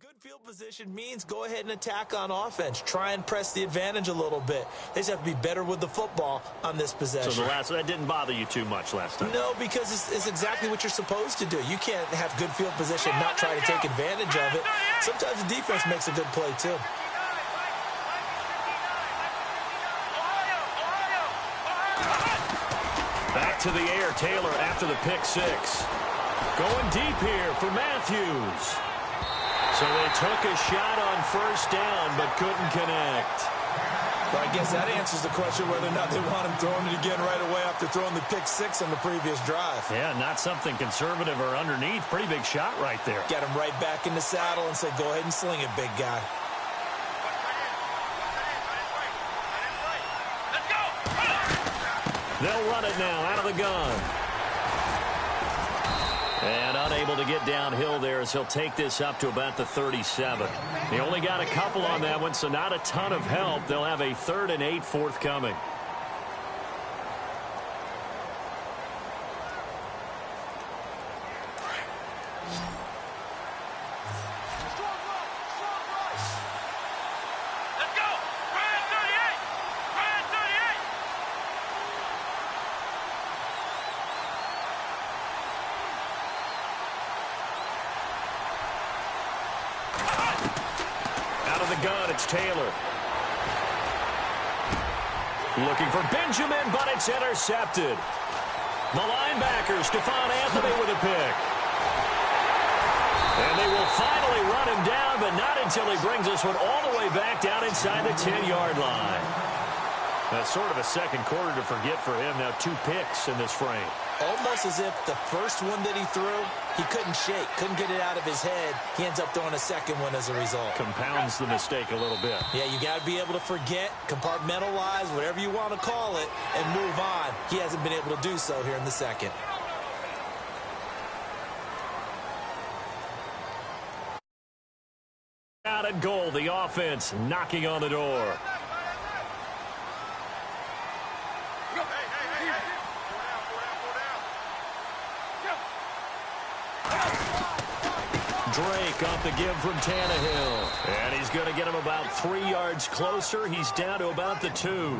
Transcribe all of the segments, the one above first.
Good field position means go ahead and attack on offense. Try and press the advantage a little bit. They just have to be better with the football on this possession. So that didn't bother you too much last time? No, because it's exactly what you're supposed to do. You can't have good field position and not try to take advantage of it. Sometimes the defense makes a good play, too. Back to the air, Taylor after the pick six. Going deep here for Matthews. So they took a shot on first down, but couldn't connect. Well, I guess that answers the question whether or not they want him throwing it again right away after throwing the pick six on the previous drive. Yeah, not something conservative or underneath. Pretty big shot right there. Got him right back in the saddle and said, go ahead and sling it, big guy. They'll run it now out of the gun. And unable to get downhill there as he'll take this up to about the 37. He only got a couple on that one, so not a ton of help. They'll have a 3rd and 8 forthcoming. It's Taylor. Looking for Benjamin, but it's intercepted. The linebacker, Stephon Anthony, with a pick. And they will finally run him down, but not until he brings this one all the way back down inside the 10-yard line. That's sort of a second quarter to forget for him. Now 2 picks in this frame. Almost as if the first one that he threw, he couldn't shake, couldn't get it out of his head. He ends up throwing a second one as a result. Compounds the mistake a little bit. Yeah, you got to be able to forget, compartmentalize, whatever you want to call it, and move on. He hasn't been able to do so here in the second. Out at goal, the offense knocking on the door. Drake off the give from Tannehill. And he's going to get him about 3 yards closer. He's down to about the 2.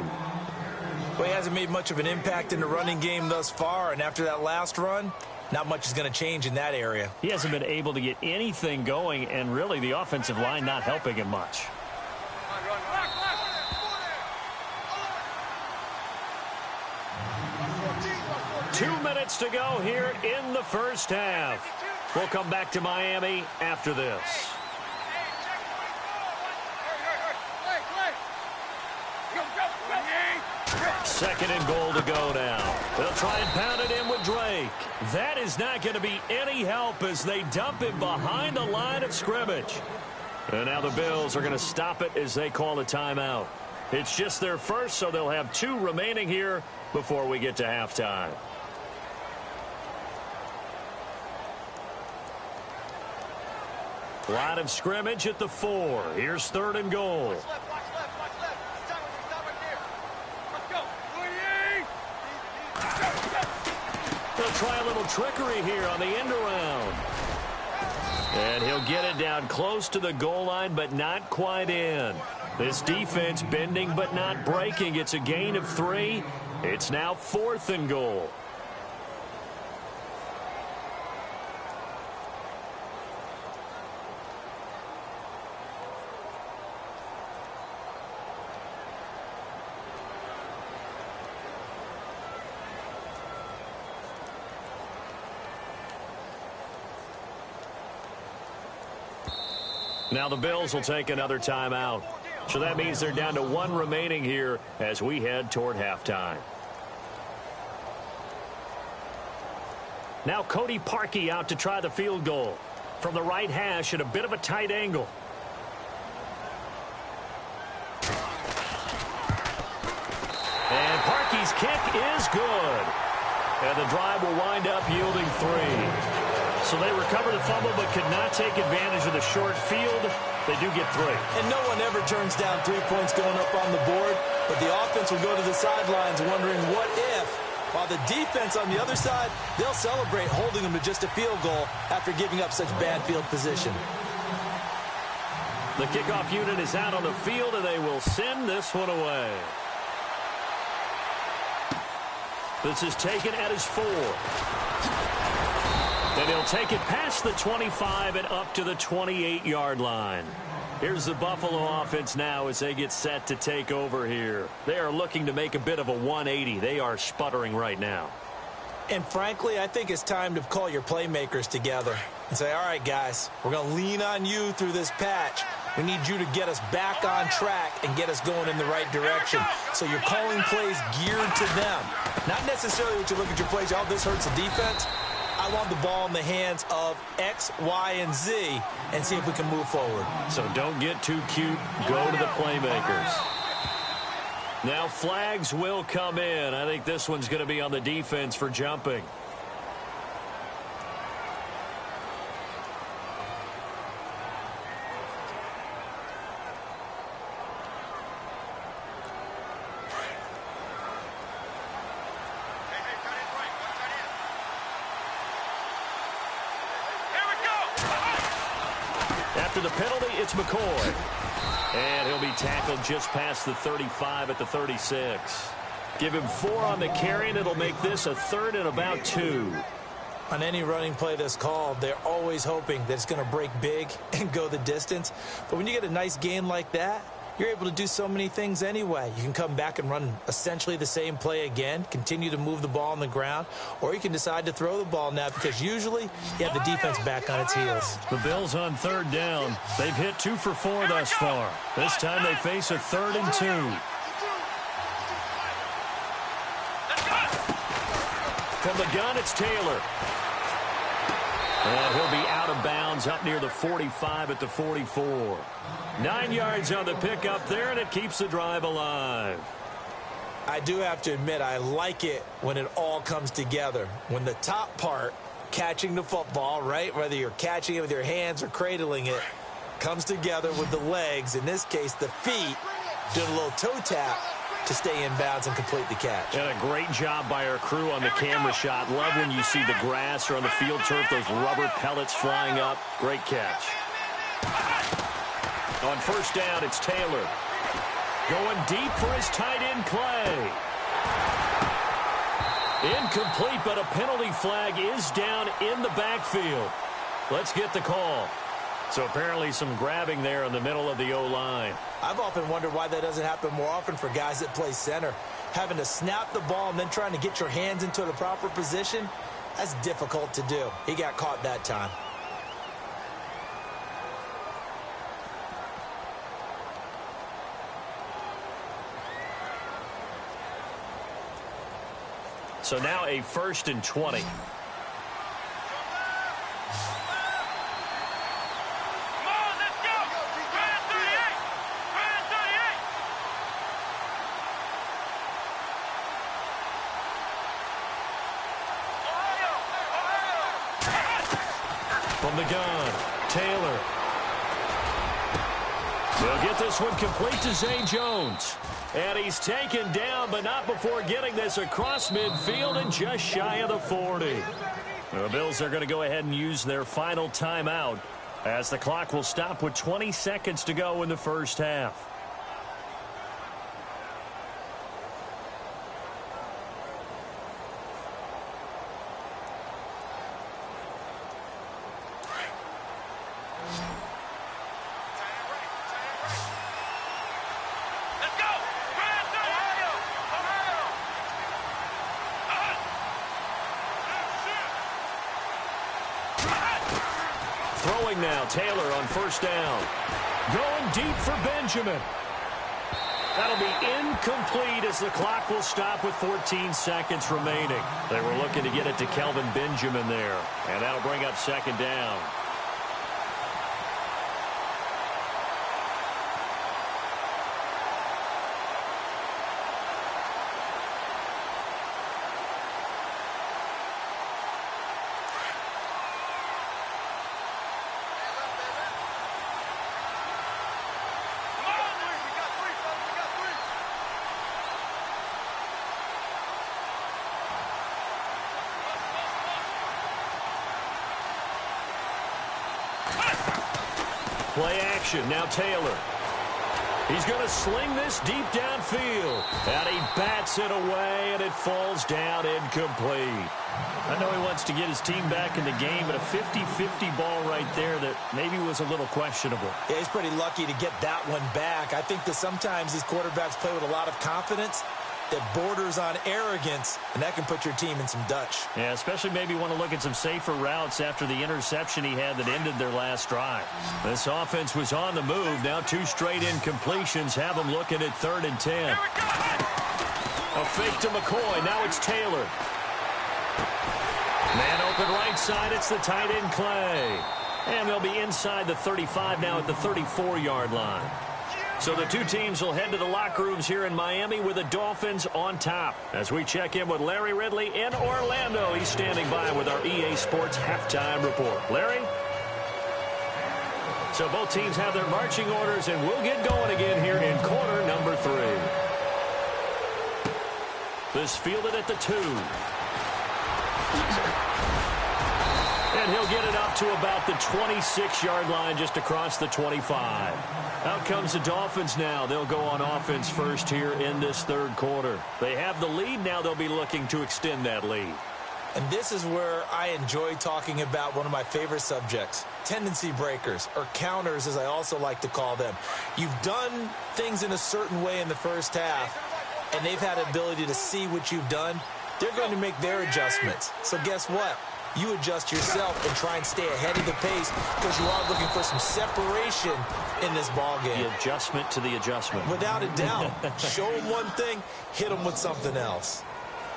Well, he hasn't made much of an impact in the running game thus far, and after that last run, not much is going to change in that area. He hasn't been able to get anything going, and really the offensive line not helping him much. Two minutes to go here in the first half. We'll come back to Miami after this. Second and goal to go now. They'll try and pound it in with Drake. That is not going to be any help as they dump him behind the line of scrimmage. And now the Bills are going to stop it as they call a timeout. It's just their first, so they'll have 2 remaining here before we get to halftime. Line of scrimmage at the 4. Here's 3rd and goal. They'll try a little trickery here on the end around. And he'll get it down close to the goal line, but not quite in. This defense bending but not breaking. It's a gain of 3. It's now 4th and goal. Now the Bills will take another timeout. So that means they're down to 1 remaining here as we head toward halftime. Now Cody Parkey out to try the field goal. From the right hash at a bit of a tight angle. And Parkey's kick is good. And the drive will wind up yielding 3. So they recover the fumble but could not take advantage of the short field. They do get 3. And no one ever turns down 3 points going up on the board. But the offense will go to the sidelines wondering what if. While the defense on the other side, they'll celebrate holding them to just a field goal after giving up such bad field position. The kickoff unit is out on the field, and they will send this one away. This is taken at his 4. And he'll take it past the 25 and up to the 28-yard line. Here's the Buffalo offense now as they get set to take over here. They are looking to make a bit of a 180. They are sputtering right now. And frankly, I think it's time to call your playmakers together and say, all right, guys, we're going to lean on you through this patch. We need you to get us back on track and get us going in the right direction. So you're calling plays geared to them. Not necessarily what you look at your plays, oh, this hurts the defense. I want the ball in the hands of X, Y, and Z and see if we can move forward. So don't get too cute. Go to the playmakers. Now flags will come in. I think this one's going to be on the defense for jumping. After the penalty, it's McCoy. And he'll be tackled just past the 35 at the 36. Give him 4 on the carry, and it'll make this a 3rd and about 2. On any running play that's called, they're always hoping that it's going to break big and go the distance. But when you get a nice gain like that, you're able to do so many things anyway. You can come back and run essentially the same play again, continue to move the ball on the ground, or you can decide to throw the ball now because usually you have the defense back on its heels. The Bills on 3rd down. They've hit 2 for 4 thus far. This time they face a 3rd and 2. From the gun, it's Taylor. And he'll be out of bounds up near the 45 at the 44. 9 yards on the pickup there, and it keeps the drive alive. I do have to admit, I like it when it all comes together. When the top part, catching the football, right, whether you're catching it with your hands or cradling it, comes together with the legs, in this case the feet, doing a little toe tap to stay in bounds and complete the catch. And a great job by our crew on the camera shot. Love when you see the grass or on the field turf, those rubber pellets flying up. Great catch. On 1st down, it's Taylor. Going deep for his tight end, Clay. Incomplete, but a penalty flag is down in the backfield. Let's get the call. So apparently some grabbing there in the middle of the O-line. I've often wondered why that doesn't happen more often for guys that play center. Having to snap the ball and then trying to get your hands into the proper position, that's difficult to do. He got caught that time. So now a 1st and 20. From the gun, Taylor. They'll get this one complete to Zay Jones. And he's taken down, but not before getting this across midfield and just shy of the 40. The Bills are going to go ahead and use their final timeout as the clock will stop with 20 seconds to go in the 1st half. Throwing now, Taylor on 1st down. Going deep for Benjamin. That'll be incomplete as the clock will stop with 14 seconds remaining. They were looking to get it to Kelvin Benjamin there, and that'll bring up 2nd down. Play action. Now Taylor. He's going to sling this deep downfield. And he bats it away, and it falls down incomplete. I know he wants to get his team back in the game, but a 50-50 ball right there that maybe was a little questionable. Yeah, he's pretty lucky to get that one back. I think that sometimes these quarterbacks play with a lot of confidence that borders on arrogance, and that can put your team in some Dutch. Yeah, especially maybe want to look at some safer routes after the interception he had that ended their last drive. This offense was on the move. Now 2 straight incompletions have them looking at 3rd and 10. A fake to McCoy. Now it's Taylor. Man open right side. It's the tight end Clay. And they'll be inside the 35 now at the 34-yard line. So the two teams will head to the locker rooms here in Miami with the Dolphins on top. As we check in with Larry Ridley in Orlando. He's standing by with our EA Sports halftime report. Larry? So both teams have their marching orders, and we'll get going again here in quarter number 3. This fielded at the 2. And he'll get it up to about the 26-yard line just across the 25. Out comes the Dolphins now. They'll go on offense first here in this 3rd quarter. They have the lead. Now they'll be looking to extend that lead. And this is where I enjoy talking about one of my favorite subjects, tendency breakers, or counters as I also like to call them. You've done things in a certain way in the first half, and they've had the ability to see what you've done. They're going to make their adjustments. So guess what? You adjust yourself and try and stay ahead of the pace because you are looking for some separation in this ball game. The adjustment to the adjustment. Without a doubt. Show them one thing, hit them with something else.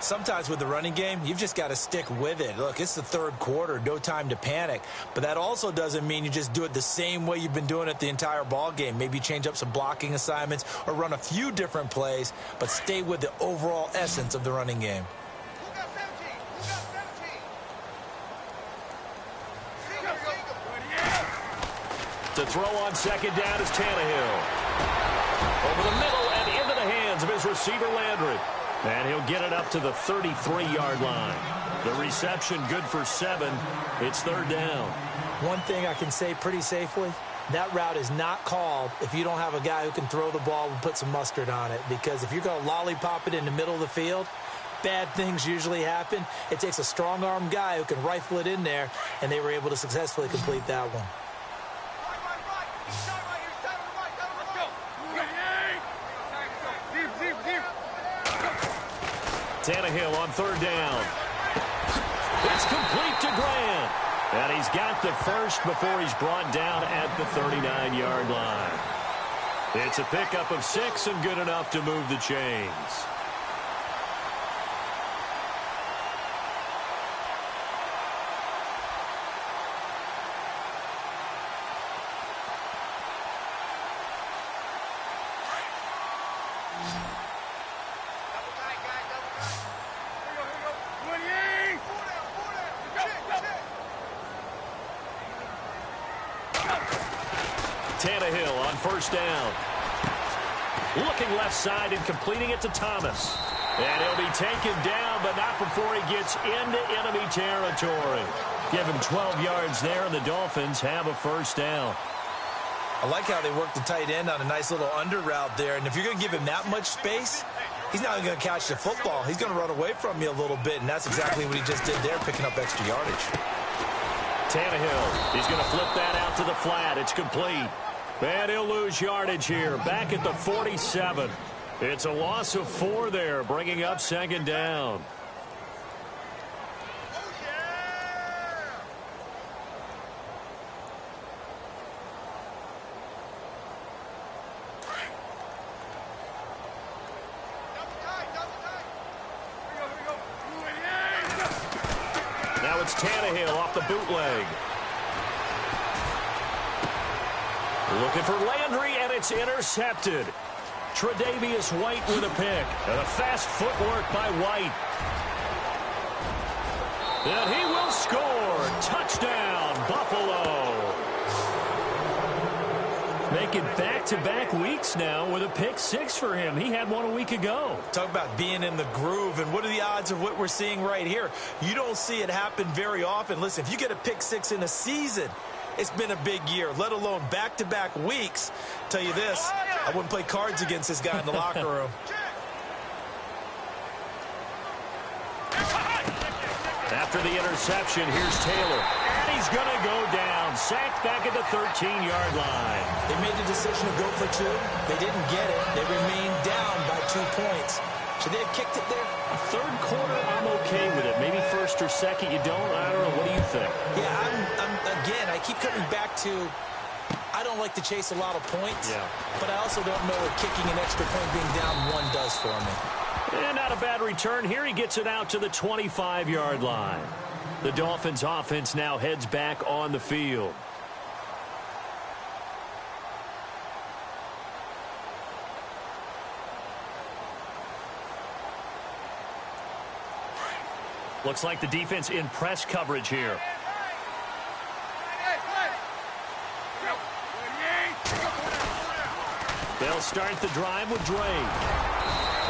Sometimes with the running game, you've just got to stick with it. Look, it's the 3rd quarter, no time to panic. But that also doesn't mean you just do it the same way you've been doing it the entire ball game. Maybe change up some blocking assignments or run a few different plays, but stay with the overall essence of the running game. To throw on 2nd down is Tannehill. Over the middle and into the hands of his receiver Landry. And he'll get it up to the 33-yard line. The reception good for 7. It's 3rd down. One thing I can say pretty safely, that route is not called if you don't have a guy who can throw the ball and put some mustard on it. Because if you're going to lollipop it in the middle of the field, bad things usually happen. It takes a strong-arm guy who can rifle it in there, and they were able to successfully complete that one. Tannehill on 3rd down. It's complete to Grant. And he's got the first before he's brought down at the 39-yard line. It's a pickup of 6 and good enough to move the chains. Tannehill on 1st down. Looking left side and completing it to Thomas. And he'll be taken down, but not before he gets into enemy territory. Give him 12 yards there, and the Dolphins have a 1st down. I like how they work the tight end on a nice little under route there. And if you're going to give him that much space, he's not going to catch the football. He's going to run away from you a little bit, and that's exactly what he just did there, picking up extra yardage. Tannehill, he's going to flip that out to the flat. It's complete. And he'll lose yardage here, back at the 47. It's a loss of 4 there, bringing up 2nd down. Now it's Tannehill off the bootleg. Looking for Landry, and it's intercepted. Tre'Davious White with a pick. And a fast footwork by White. And he will score. Touchdown, Buffalo. Making back-to-back weeks now with a pick 6 for him. He had one a week ago. Talk about being in the groove, and what are the odds of what we're seeing right here? You don't see it happen very often. Listen, if you get a pick 6 in a season, It's been a big year, let alone back-to-back weeks. Tell you this, I wouldn't play cards against this guy in the locker room. After the interception, here's Taylor. And he's going to go down. Sacked back at the 13-yard line. They made the decision to go for 2. They didn't get it. They remained down by 2 points. Should they have kicked it there? Third quarter, I'm okay with it. Maybe first or second, you don't? I don't know. What do you think? Yeah, again, I keep coming back to I don't like to chase a lot of points. Yeah. But I also don't know what kicking an extra point being down 1 does for me. And not a bad return. Here he gets it out to the 25-yard line. The Dolphins offense now heads back on the field. Looks like the defense in press coverage here. They'll start the drive with Drake.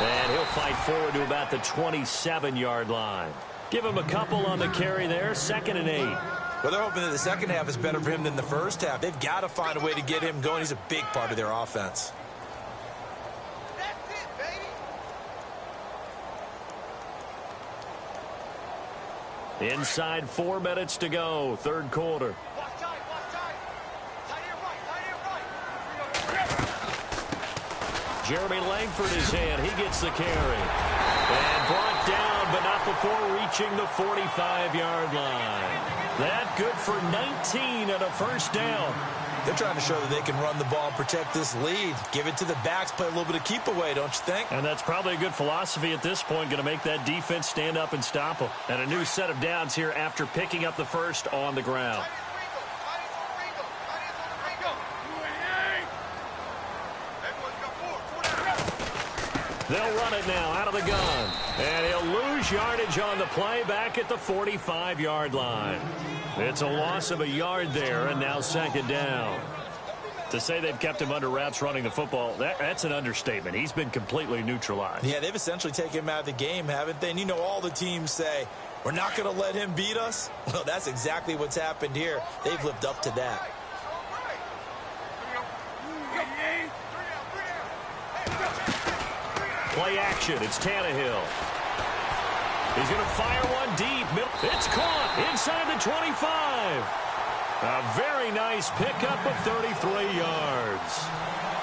And he'll fight forward to about the 27-yard line. Give him a couple on the carry there, 2nd and 8. Well, they're hoping that the second half is better for him than the first half. They've got to find a way to get him going. He's a big part of their offense. That's it, baby. Inside 4 minutes to go, third quarter. Jeremy Langford is in. He gets the carry. And brought down, but not before reaching the 45-yard line. That good for 19 and a first down. They're trying to show that they can run the ball and protect this lead. Give it to the backs, play a little bit of keep away, don't you think? And that's probably a good philosophy at this point, going to make that defense stand up and stop them. And a new set of downs here after picking up the first on the ground. They'll run it now out of the gun. And he'll lose yardage on the play back at the 45-yard line. It's a loss of a yard there, and now 2nd down. To say they've kept him under wraps running the football, that's an understatement. He's been completely neutralized. Yeah, they've essentially taken him out of the game, haven't they? And you know all the teams say, we're not going to let him beat us. Well, that's exactly what's happened here. They've lived up to that. Play action. It's Tannehill. He's going to fire one deep. It's caught inside the 25. A very nice pickup of 33 yards.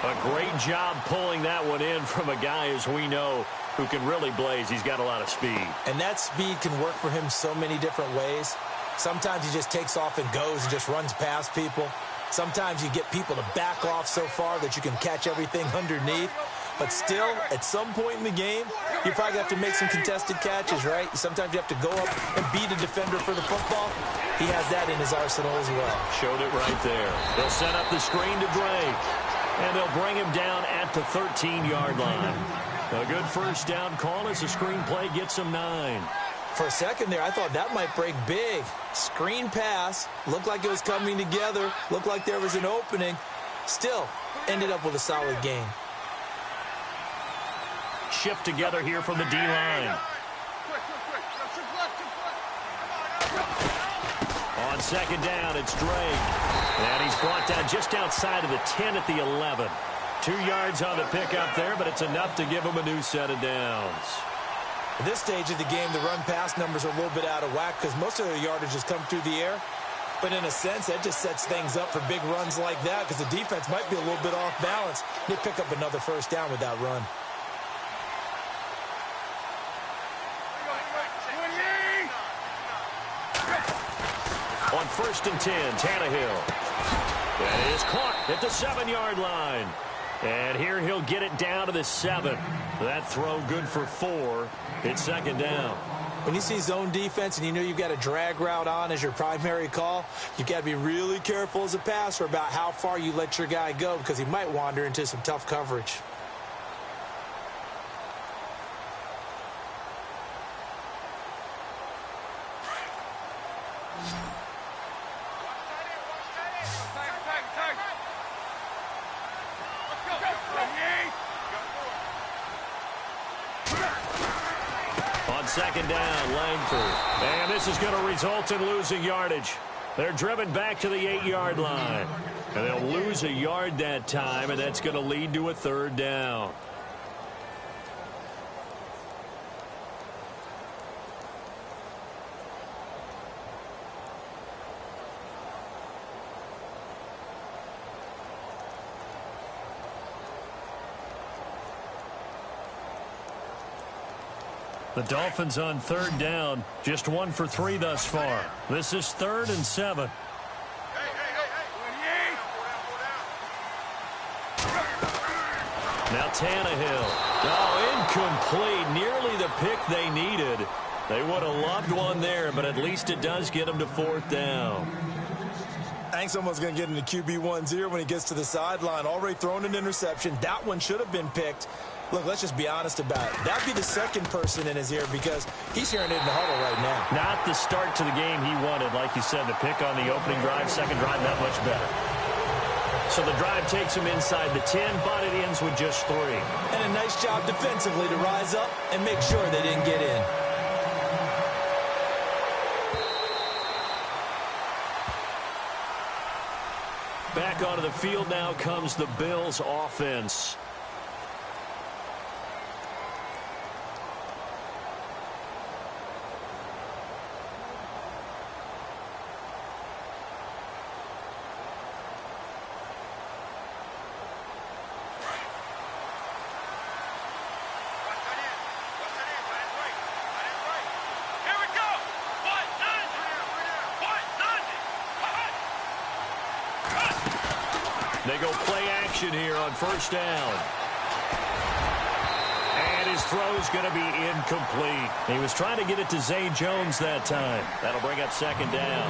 A great job pulling that one in from a guy, as we know, who can really blaze. He's got a lot of speed. And that speed can work for him so many different ways. Sometimes he just takes off and goes and just runs past people. Sometimes you get people to back off so far that you can catch everything underneath. But still, at some point in the game, you probably have to make some contested catches, right? Sometimes you have to go up and beat a defender for the football. He has that in his arsenal as well. Showed it right there. They'll set up the screen to Drake. And they'll bring him down at the 13-yard line. A good first down call as the screen play gets him 9. For a second there, I thought that might break big. Screen pass. Looked like it was coming together. Looked like there was an opening. Still, ended up with a solid game. Shift together here from the D-line. On 2nd down, it's Drake. And he's brought down just outside of the 10 at the 11. 2 yards on the pickup there, but it's enough to give him a new set of downs. At this stage of the game, the run-pass numbers are a little bit out of whack because most of their yardage has come through the air. But in a sense, that just sets things up for big runs like that because the defense might be a little bit off balance. They pick up another first down with that run. On 1st and 10, Tannehill. And it is caught at the 7-yard line. And here he'll get it down to the 7. That throw good for 4. It's 2nd down. When you see zone defense and you know you've got a drag route on as your primary call, you've got to be really careful as a passer about how far you let your guy go because he might wander into some tough coverage. On 2nd down, Langford. And this is going to result in losing yardage. They're driven back to the 8-yard line. And they'll lose a yard that time, and that's going to lead to a third down. The Dolphins on third down, just 1 for 3 thus far. This is 3rd and 7. Now Tannehill. Oh, incomplete. Nearly the pick they needed. They would have loved one there, but at least it does get them to 4th down. I think someone's going to get into QB1-0 when he gets to the sideline. Already thrown an interception. That one should have been picked. Look, let's just be honest about it. That'd be the second person in his ear because he's hearing it in the huddle right now. Not the start to the game he wanted. Like you said, the pick on the opening drive, second drive, not much better. So the drive takes him inside the 10, but it ends with just 3. And a nice job defensively to rise up and make sure they didn't get in. Back onto the field now comes the Bills offense. They go play action here on first down. And his throw's going to be incomplete. He was trying to get it to Zay Jones that time. That'll bring up second down.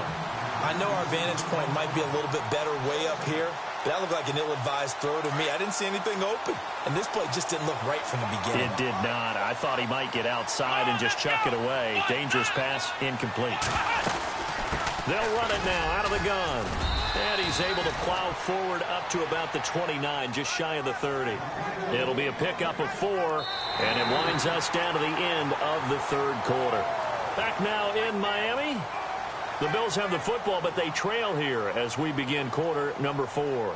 I know our vantage point might be a little bit better way up here, but that looked like an ill-advised throw to me. I didn't see anything open, and this play just didn't look right from the beginning. It did not. I thought he might get outside and just chuck it away. Dangerous pass, incomplete. They'll run it now out of the gun. And he's able to plow forward up to about the 29, just shy of the 30. It'll be a pickup of 4, and it winds us down to the end of the third quarter. Back now in Miami. The Bills have the football, but they trail here as we begin quarter number 4.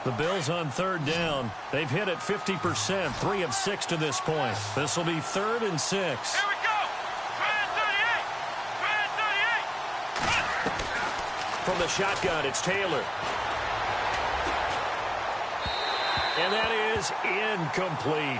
The Bills on third down. They've hit it 50%, 3 of 6 to this point. This will be 3rd and 6. Here we go. From the shotgun, it's Taylor. And that is incomplete.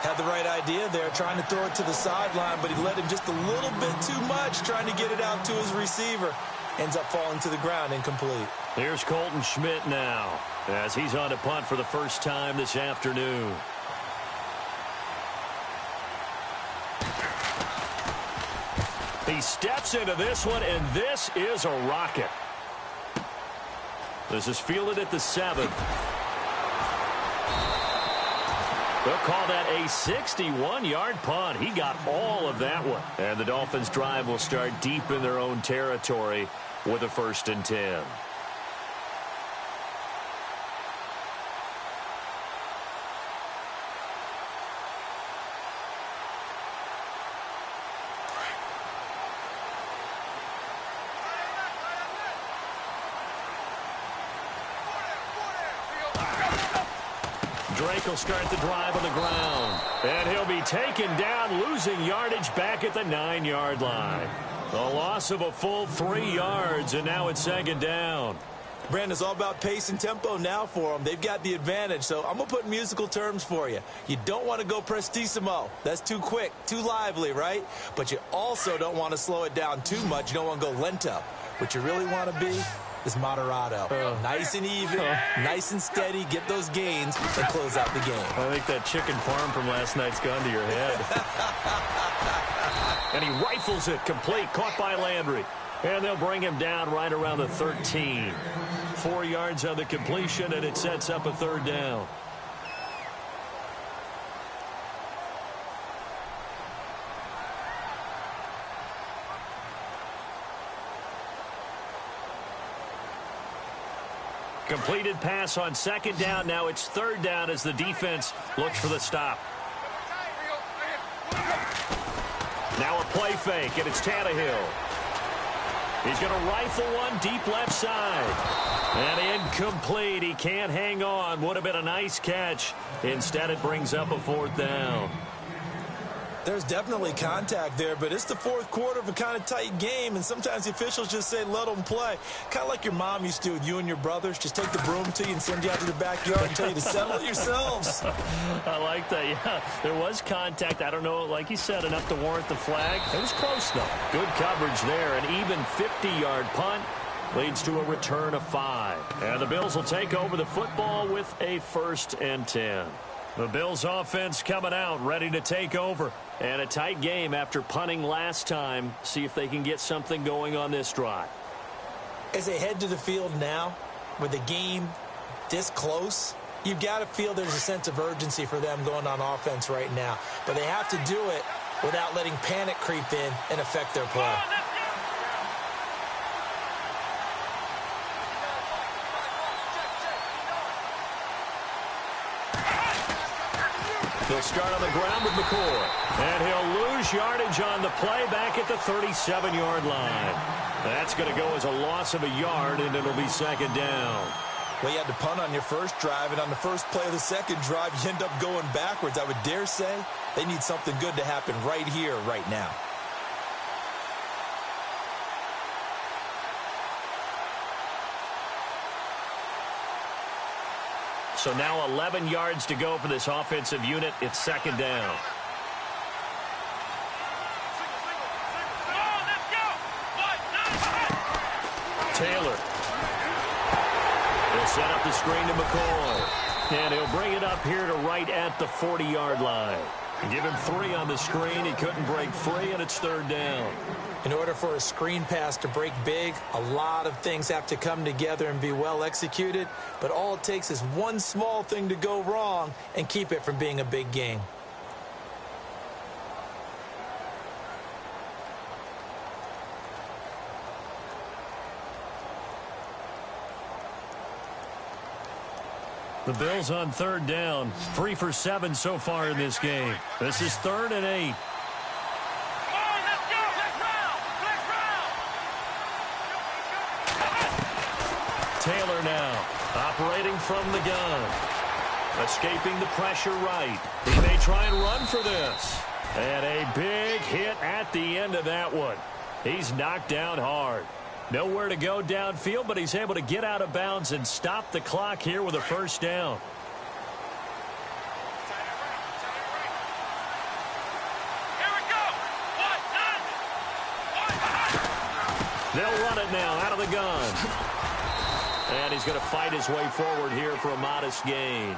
Had the right idea there, trying to throw it to the sideline, but he led him just a little bit too much, trying to get it out to his receiver. Ends up falling to the ground, incomplete. Here's Colton Schmidt now, as he's on to punt for the first time this afternoon. He steps into this one, and this is a rocket. This is fielded at the 7. They'll call that a 61-yard punt. He got all of that one. And the Dolphins' drive will start deep in their own territory with a 1st and 10. Drake will start the drive on the ground. And he'll be taken down, losing yardage back at the 9-yard line. A loss of a full 3 yards, and now it's 2nd down. Brandon, it's all about pace and tempo now for them. They've got the advantage, so I'm going to put musical terms for you. You don't want to go prestissimo. That's too quick, too lively, right? But you also don't want to slow it down too much. You don't want to go lento. What you really want to be is moderato. Nice and even, nice and steady, get those gains, and close out the game. I think that chicken parm from last night's gone to your head. And he rifles it complete, caught by Landry. And they'll bring him down right around the 13. 4 yards on the completion, and it sets up a 3rd down. Completed pass on 2nd down. Now it's 3rd down as the defense looks for the stop. Now a play fake, and it's Tannehill. He's going to rifle one deep left side. And incomplete. He can't hang on. Would have been a nice catch. Instead, it brings up a 4th down. There's definitely contact there, but it's the fourth quarter of a kind of tight game, and sometimes the officials just say, let them play. Kind of like your mom used to with you and your brothers. Just take the broom to you and send you out to the backyard and tell you to settle it yourselves. I like that, yeah. There was contact. I don't know, like you said, enough to warrant the flag. It was close, though. Good coverage there. An even 50-yard punt leads to a return of 5. And the Bills will take over the football with a 1st and 10. The Bills offense coming out, ready to take over. And a tight game after punting last time. See if they can get something going on this drive. As they head to the field now, with the game this close, you've got to feel there's a sense of urgency for them going on offense right now. But they have to do it without letting panic creep in and affect their play. He'll start on the ground with McCoy. And he'll lose yardage on the play back at the 37-yard line. That's going to go as a loss of a yard, and it'll be 2nd down. Well, you had to punt on your first drive, and on the first play of the second drive, you end up going backwards. I would dare say they need something good to happen right here, right now. So now 11 yards to go for this offensive unit. It's 2nd down. Taylor. He'll set up the screen to McCoy. And he'll bring it up here to right at the 40-yard line. Give him 3 on the screen. He couldn't break free, and it's 3rd down. In order for a screen pass to break big, a lot of things have to come together and be well executed. But all it takes is one small thing to go wrong and keep it from being a big game. The Bills on 3rd down. 3 for 7 so far in this game. This is 3rd and 8. Taylor now operating from the gun. Escaping the pressure right. He may try and run for this. And a big hit at the end of that one. He's knocked down hard. Nowhere to go downfield, but he's able to get out of bounds and stop the clock here with a 1st down. They'll run it now out of the gun. And he's going to fight his way forward here for a modest gain.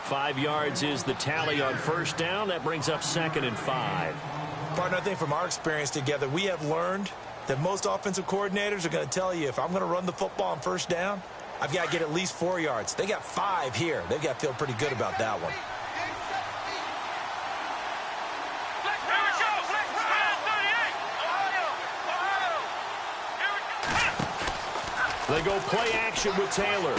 5 yards is the tally on 1st down. That brings up 2nd and 5. Partner, I think from our experience together, we have learned that most offensive coordinators are going to tell you, if I'm going to run the football on 1st down, I've got to get at least 4 yards. They got 5 here. They've got to feel pretty good about that one. They go play action with Taylor.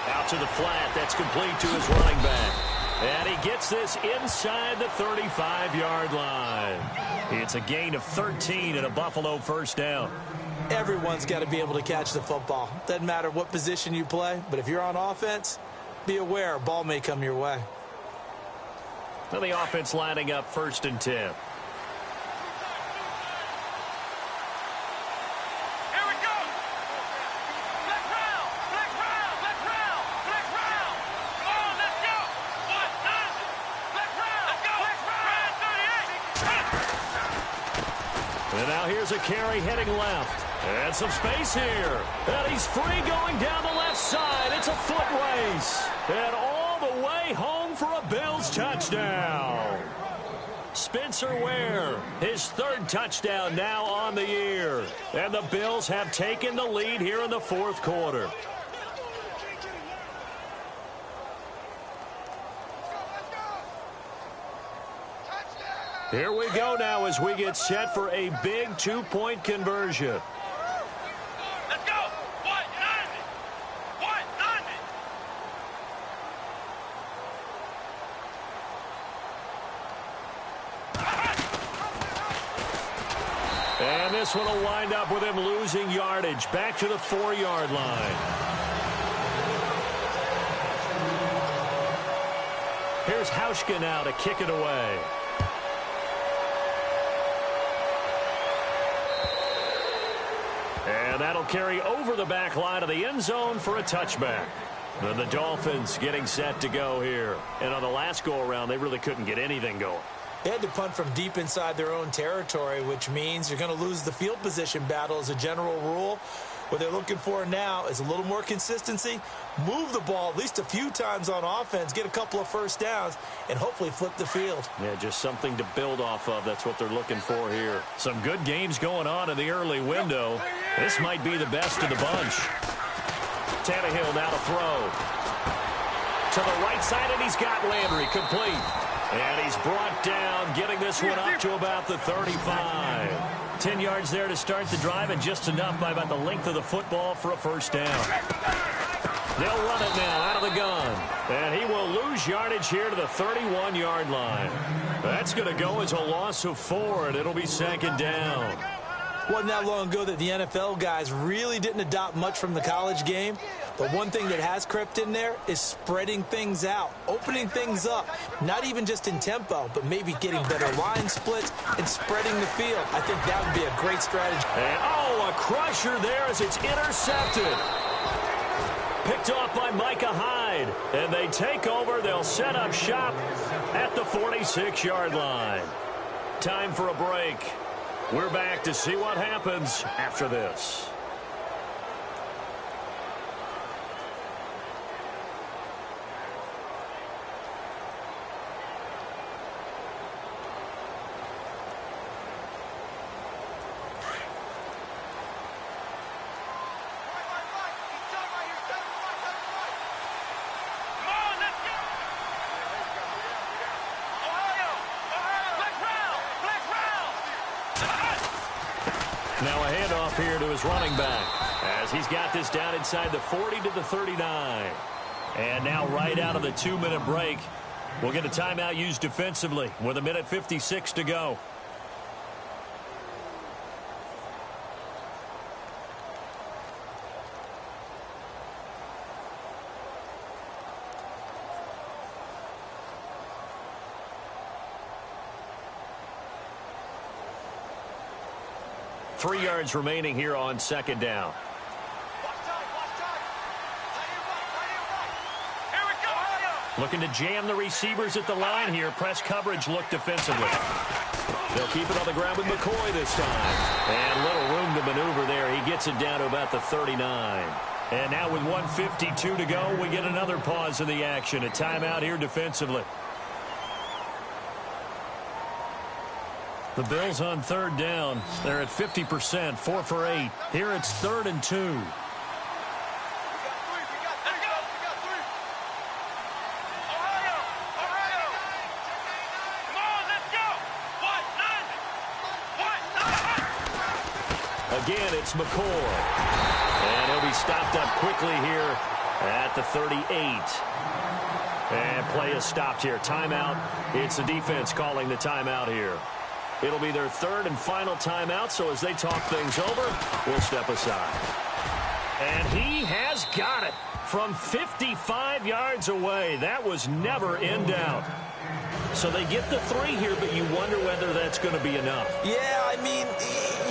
Out to the flat. That's complete to his running back. And he gets this inside the 35-yard line. It's a gain of 13 and a Buffalo 1st down. Everyone's got to be able to catch the football. Doesn't matter what position you play, but if you're on offense, be aware a ball may come your way. Well, the offense lining up 1st and 10. And now here's a carry heading left. And some space here. And he's free going down the left side. It's a foot race. And all the way home for a Bills touchdown. Spencer Ware, his 3rd touchdown now on the year. And the Bills have taken the lead here in the 4th quarter. Here we go now as we get set for a big 2-point conversion. Let's go! 190! 190! this one will wind up with him losing yardage back to the 4-yard line. Here's Hauschka now to kick it away. And that'll carry over the back line of the end zone for a touchback. And the Dolphins getting set to go here. And on the last go-around, they really couldn't get anything going. They had to punt from deep inside their own territory, which means you're going to lose the field position battle as a general rule. What they're looking for now is a little more consistency, move the ball at least a few times on offense, get a couple of first downs, and hopefully flip the field. Yeah, just something to build off of. That's what they're looking for here. Some good games going on in the early window. This might be the best of the bunch. Tannehill now to throw. To the right side, and he's got Landry complete. And he's brought down, getting this one up to about the 35. 10 yards there to start the drive, and just enough by about the length of the football for a first down. They'll run it now out of the gun. And he will lose yardage here to the 31-yard line. That's going to go as a loss of 4, and it'll be second down. Wasn't that long ago that the NFL guys really didn't adopt much from the college game. But one thing that has crept in there is spreading things out, opening things up, not even just in tempo, but maybe getting better line splits and spreading the field. I think that would be a great strategy. And, a crusher there as it's intercepted. Picked off by Micah Hyde. And they take over. They'll set up shop at the 46-yard line. Time for a break. We're back to see what happens after this. Now a handoff here to his running back as he's got this down inside the 40 to the 39. And now right out of the 2-minute break, we'll get a timeout used defensively with 1:56 to go. Three yards remaining here on second down. Looking to jam the receivers at the line here. Press coverage look defensively. They'll keep it on the ground with McCoy this time. And little room to maneuver there. He gets it down to about the 39. And now with 1:52 to go, we get another pause in the action. A timeout here defensively. The Bills on third down. They're at 50%, 4 for 8. Here it's 3rd and 2. Again, it's McCoy. And he'll be stopped up quickly here at the 38. And play is stopped here. Timeout. It's the defense calling the timeout here. It'll be their third and final timeout, so as they talk things over, we'll step aside. And he has got it from 55 yards away. That was never in doubt. So they get the 3 here, but you wonder whether that's going to be enough. Yeah, I mean,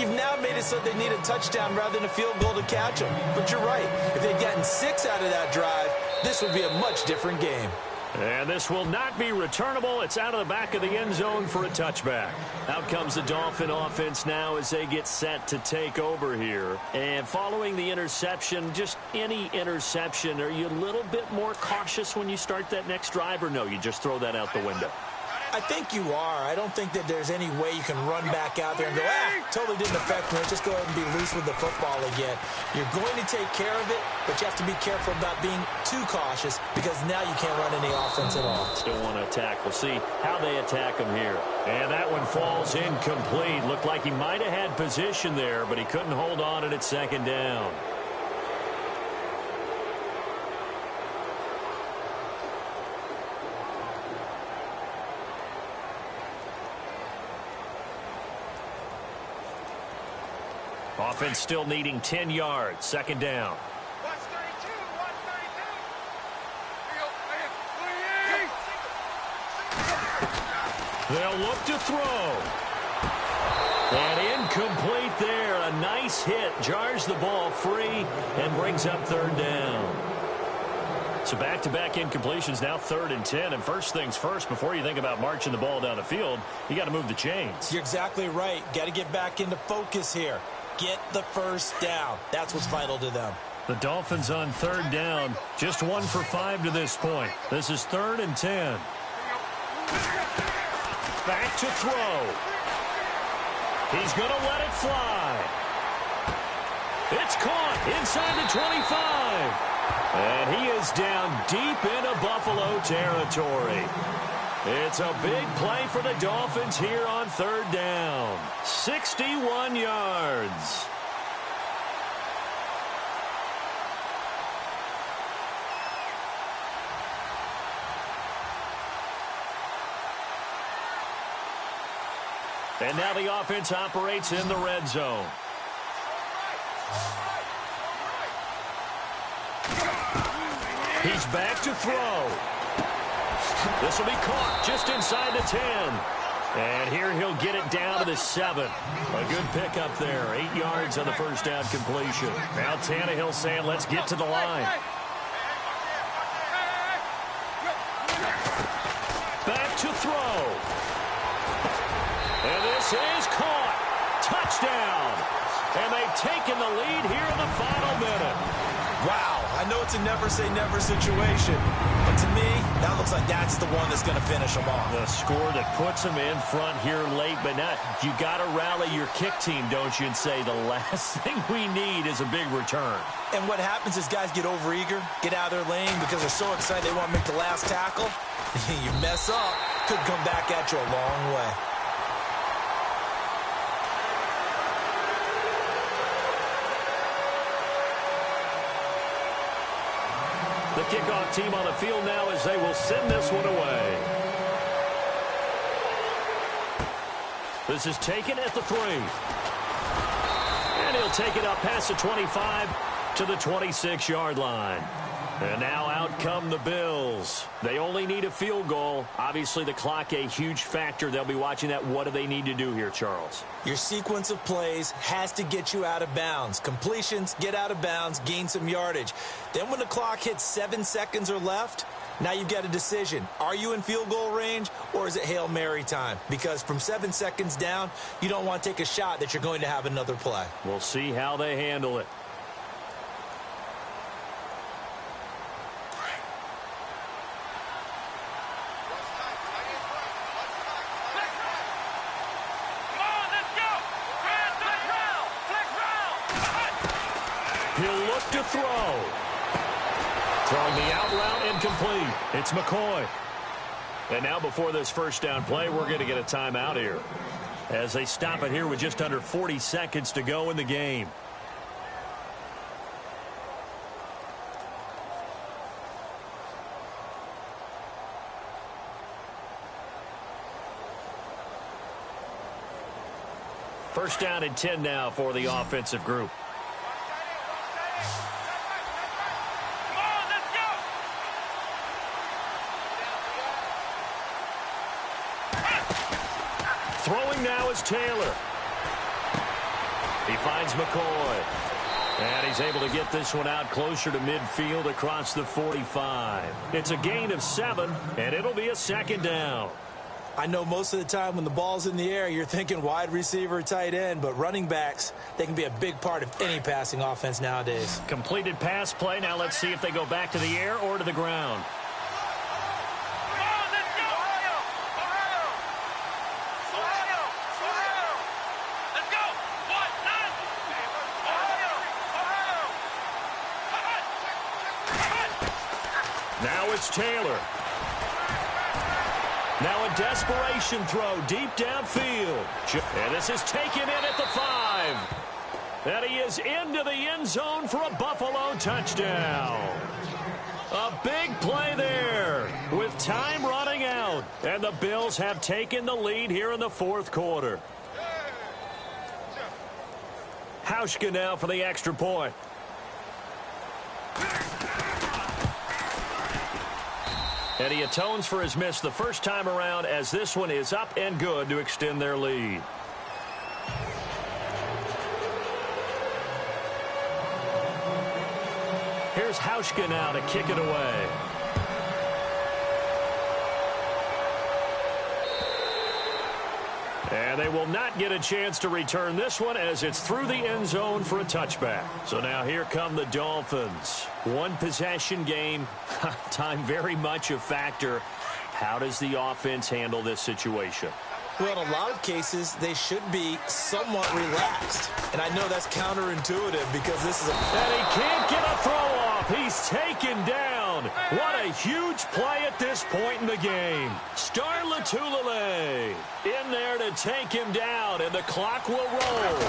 you've now made it so they need a touchdown rather than a field goal to catch them. But you're right. If they'd gotten 6 out of that drive, this would be a much different game. And this will not be returnable. It's out of the back of the end zone for a touchback. Out comes the Dolphin offense now as they get set to take over here. And following the interception, just any interception, are you a little bit more cautious when you start that next drive, or no, you just throw that out the window? I think you are. I don't think that there's any way you can run back out there and go, totally didn't affect me. Just go ahead and be loose with the football again. You're going to take care of it, but you have to be careful about being too cautious because now you can't run any offense at all. Still want to attack. We'll see how they attack him here. And that one falls incomplete. Looked like he might have had position there, but he couldn't hold on it at second down. Offense still needing 10 yards. Second down. 132. They'll look to throw. And incomplete there. A nice hit. Jars the ball free and brings up third down. So back-to-back incompletions, now 3rd and 10. And first things first, before you think about marching the ball down the field, you got to move the chains. You're exactly right. Got to get back into focus here. Get the first down. That's what's vital to them. The Dolphins on 3rd down. Just 1 for 5 to this point. This is 3rd and 10. Back to throw. He's going to let it fly. It's caught inside the 25. And he is down deep into Buffalo territory. It's a big play for the Dolphins here on 3rd down. 61 yards. And now the offense operates in the red zone. He's back to throw. This will be caught just inside the 10. And here he'll get it down to the 7. A good pickup there. 8 yards on the first down completion. Now Tannehill saying, let's get to the line. Back to throw. And this is caught. Touchdown. And they've taken the lead here in the final minute. Wow, I know it's a never-say-never situation, but to me, that looks like that's the one that's going to finish them off. The score that puts them in front here late, but not. You got to rally your kick team, don't you, and say the last thing we need is a big return. And what happens is guys get overeager, get out of their lane because they're so excited they want to make the last tackle. You mess up, could come back at you a long way. The kickoff team on the field now as they will send this one away. This is taken at the 3. And he'll take it up past the 25 to the 26-yard line. And now out come the Bills. They only need a field goal. Obviously, the clock a huge factor. They'll be watching that. What do they need to do here, Charles? Your sequence of plays has to get you out of bounds. Completions, get out of bounds, gain some yardage. Then when the clock hits 7 seconds or left, now you've got a decision. Are you in field goal range or is it Hail Mary time? Because from 7 seconds down, you don't want to take a shot that you're going to have another play. We'll see how they handle it. He'll look to throw. Throwing the out route incomplete. It's McCoy. And now before this first down play, we're going to get a timeout here as they stop it here with just under 40 seconds to go in the game. First down and 10 now for the offensive group. Throwing now is Taylor. He finds McCoy. And he's able to get this one out closer to midfield across the 45. It's a gain of 7, and it'll be a second down. I know most of the time when the ball's in the air, you're thinking wide receiver, tight end, but running backs, they can be a big part of any passing offense nowadays. Completed pass play. Now let's see if they go back to the air or to the ground. Now it's Taylor. Now a desperation throw deep downfield. And this is taken in at the 5. And he is into the end zone for a Buffalo touchdown. A big play there with time running out. And the Bills have taken the lead here in the fourth quarter. Hauschka now for the extra point. And he atones for his miss the first time around, as this one is up and good to extend their lead. Here's Hauschka now to kick it away. And they will not get a chance to return this one, as it's through the end zone for a touchback. So now here come the Dolphins. One possession game. Time very much a factor. How does the offense handle this situation? Well, in a lot of cases, they should be somewhat relaxed. And I know that's counterintuitive because this is a... And he can't get a throw off. He's taken down. What a huge play at this point in the game. Star Latulippe in there to take him down, and the clock will roll.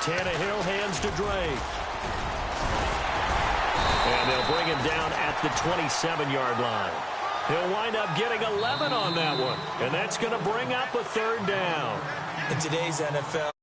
Tannehill hands to Drake. And they'll bring him down at the 27-yard line. He'll wind up getting 11 on that one, and that's going to bring up a third down. In today's NFL...